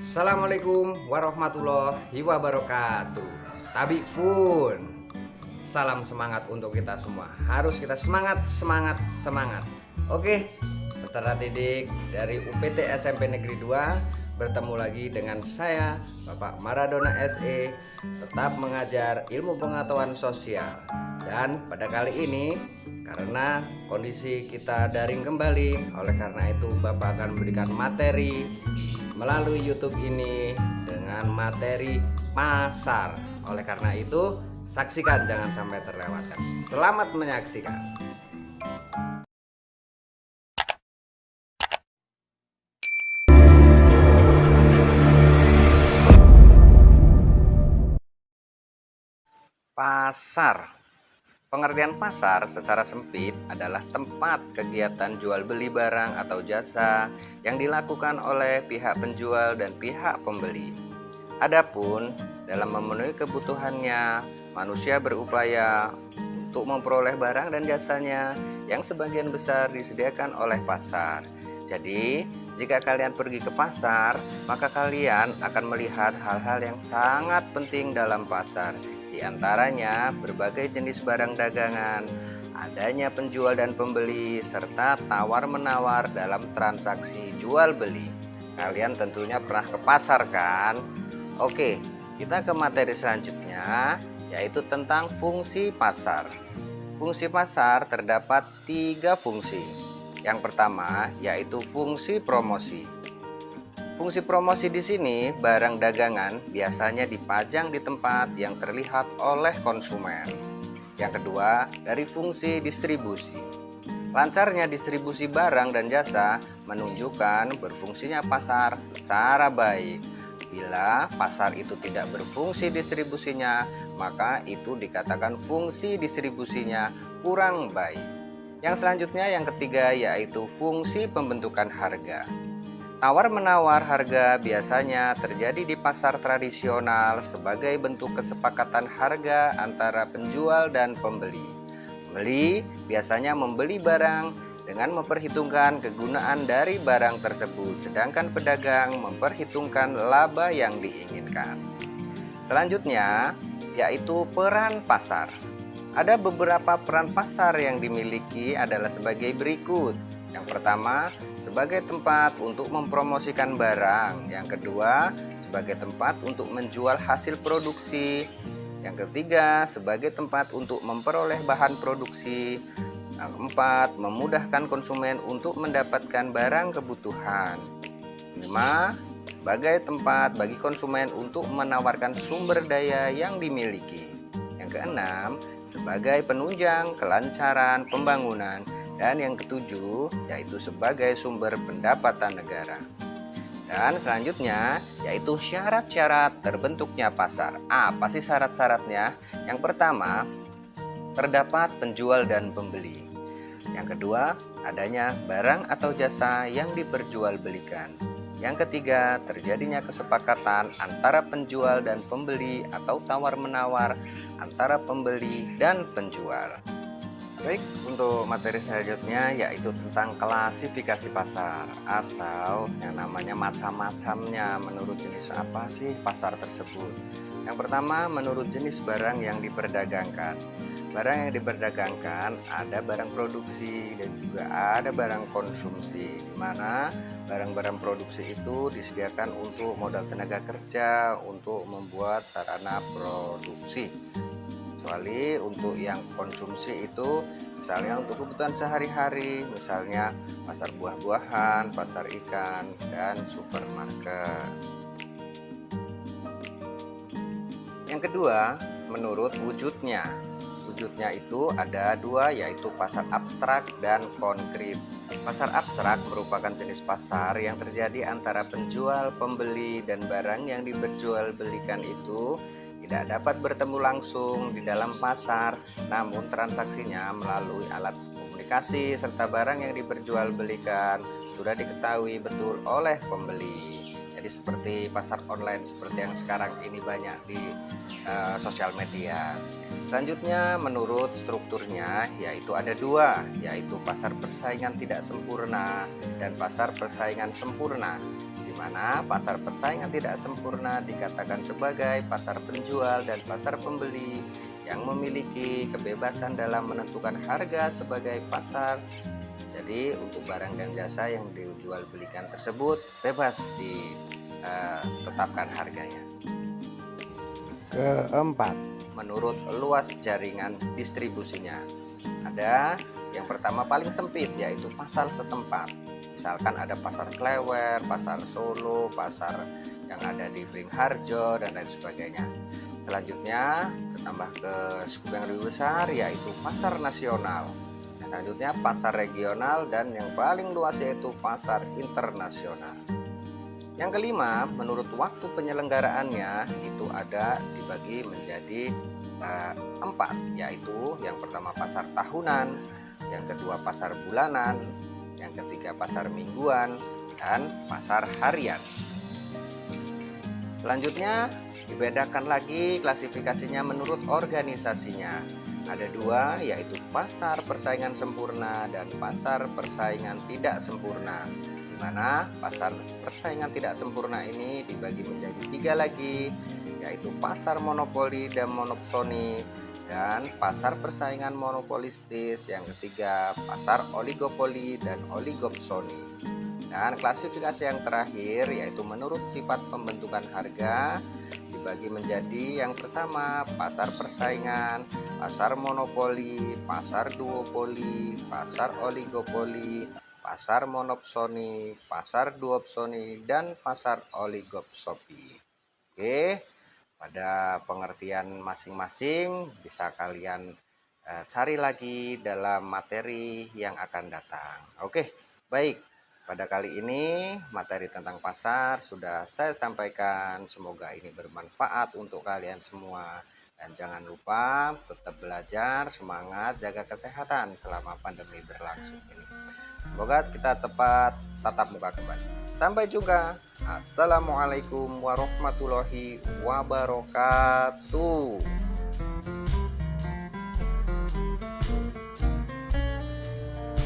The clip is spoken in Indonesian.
Assalamualaikum warahmatullahi wabarakatuh. Tapi pun salam semangat untuk kita semua. Harus kita semangat, semangat, semangat. Oke, peserta didik dari UPT SMP Negeri 2 bertemu lagi dengan saya Bapak Maradona SE, tetap mengajar ilmu pengetahuan sosial. Dan pada kali ini karena kondisi kita daring kembali, oleh karena itu Bapak akan memberikan materi melalui YouTube ini dengan materi pasar. Oleh karena itu, saksikan, jangan sampai terlewatkan. Selamat menyaksikan. Pasar. Pengertian pasar secara sempit adalah tempat kegiatan jual beli barang atau jasa yang dilakukan oleh pihak penjual dan pihak pembeli. Adapun dalam memenuhi kebutuhannya, manusia berupaya untuk memperoleh barang dan jasanya yang sebagian besar disediakan oleh pasar. Jadi, jika kalian pergi ke pasar, maka kalian akan melihat hal-hal yang sangat penting dalam pasar. Di antaranya berbagai jenis barang dagangan, adanya penjual dan pembeli, serta tawar-menawar dalam transaksi jual beli. Kalian tentunya pernah ke pasar kan? Oke, kita ke materi selanjutnya, yaitu tentang fungsi pasar. Fungsi pasar terdapat 3 fungsi. Yang pertama yaitu fungsi promosi. Fungsi promosi di sini, barang dagangan biasanya dipajang di tempat yang terlihat oleh konsumen. Yang kedua, dari fungsi distribusi. Lancarnya distribusi barang dan jasa menunjukkan berfungsinya pasar secara baik. Bila pasar itu tidak berfungsi distribusinya, maka itu dikatakan fungsi distribusinya kurang baik. Yang selanjutnya, yang ketiga, yaitu fungsi pembentukan harga. Tawar-menawar harga biasanya terjadi di pasar tradisional sebagai bentuk kesepakatan harga antara penjual dan pembeli. Pembeli biasanya membeli barang dengan memperhitungkan kegunaan dari barang tersebut, sedangkan pedagang memperhitungkan laba yang diinginkan. Selanjutnya, yaitu peran pasar. Ada beberapa peran pasar yang dimiliki adalah sebagai berikut. Yang pertama, sebagai tempat untuk mempromosikan barang. Yang kedua, sebagai tempat untuk menjual hasil produksi. Yang ketiga, sebagai tempat untuk memperoleh bahan produksi. Yang keempat, memudahkan konsumen untuk mendapatkan barang kebutuhan. Kelima, sebagai tempat bagi konsumen untuk menawarkan sumber daya yang dimiliki. Yang keenam, sebagai penunjang kelancaran pembangunan. Dan yang ketujuh, yaitu sebagai sumber pendapatan negara. Dan selanjutnya, yaitu syarat-syarat terbentuknya pasar. Apa sih syarat-syaratnya? Yang pertama, terdapat penjual dan pembeli. Yang kedua, adanya barang atau jasa yang diperjualbelikan. Yang ketiga, terjadinya kesepakatan antara penjual dan pembeli atau tawar-menawar antara pembeli dan penjual. Baik, untuk materi selanjutnya yaitu tentang klasifikasi pasar atau yang namanya macam-macamnya menurut jenis apa sih pasar tersebut. Yang pertama, menurut jenis barang yang diperdagangkan. Barang yang diperdagangkan ada barang produksi dan juga ada barang konsumsi, di mana barang-barang produksi itu disediakan untuk modal tenaga kerja untuk membuat sarana produksi. Kecuali untuk yang konsumsi itu misalnya untuk kebutuhan sehari-hari, misalnya pasar buah-buahan, pasar ikan, dan supermarket. Yang kedua, menurut wujudnya. Wujudnya itu ada dua, yaitu pasar abstrak dan konkret. Pasar abstrak merupakan jenis pasar yang terjadi antara penjual, pembeli, dan barang yang diperjualbelikan itu tidak dapat bertemu langsung di dalam pasar, namun transaksinya melalui alat komunikasi serta barang yang diperjualbelikan sudah diketahui betul oleh pembeli. Jadi seperti pasar online seperti yang sekarang ini banyak di sosial media. Selanjutnya, menurut strukturnya yaitu ada dua, yaitu pasar persaingan tidak sempurna dan pasar persaingan sempurna. Di mana pasar persaingan tidak sempurna dikatakan sebagai pasar penjual dan pasar pembeli yang memiliki kebebasan dalam menentukan harga sebagai pasar. Jadi untuk barang dan jasa yang dijual belikan tersebut bebas ditetapkan harganya. Keempat, menurut luas jaringan distribusinya. Ada yang pertama paling sempit, yaitu pasar setempat. Misalkan ada pasar Klewer, pasar Solo, pasar yang ada di Beringharjo dan lain sebagainya. Selanjutnya bertambah ke skup yang lebih besar, yaitu pasar nasional. Selanjutnya pasar regional, dan yang paling luas yaitu pasar internasional. Yang kelima, menurut waktu penyelenggaraannya itu ada dibagi menjadi 4, yaitu yang pertama pasar tahunan, yang kedua pasar bulanan, yang ketiga pasar mingguan, dan pasar harian. Selanjutnya dibedakan lagi klasifikasinya menurut organisasinya. Ada 2, yaitu pasar persaingan sempurna dan pasar persaingan tidak sempurna. Mana pasar persaingan tidak sempurna ini dibagi menjadi 3 lagi, yaitu pasar monopoli dan monopsoni, dan pasar persaingan monopolistis. Yang ketiga pasar oligopoli dan oligopsoni. Dan klasifikasi yang terakhir yaitu menurut sifat pembentukan harga dibagi menjadi yang pertama pasar persaingan, pasar monopoli, pasar duopoli, pasar oligopoli, pasar monopsoni, pasar duopsoni, dan pasar oligopsoni. Oke, pada pengertian masing-masing bisa kalian cari lagi dalam materi yang akan datang. Oke, baik. Pada kali ini materi tentang pasar sudah saya sampaikan. Semoga ini bermanfaat untuk kalian semua. Dan jangan lupa tetap belajar, semangat, jaga kesehatan selama pandemi berlangsung ini. Semoga kita cepat tatap muka kembali. Sampai jumpa. Assalamualaikum warahmatullahi wabarakatuh.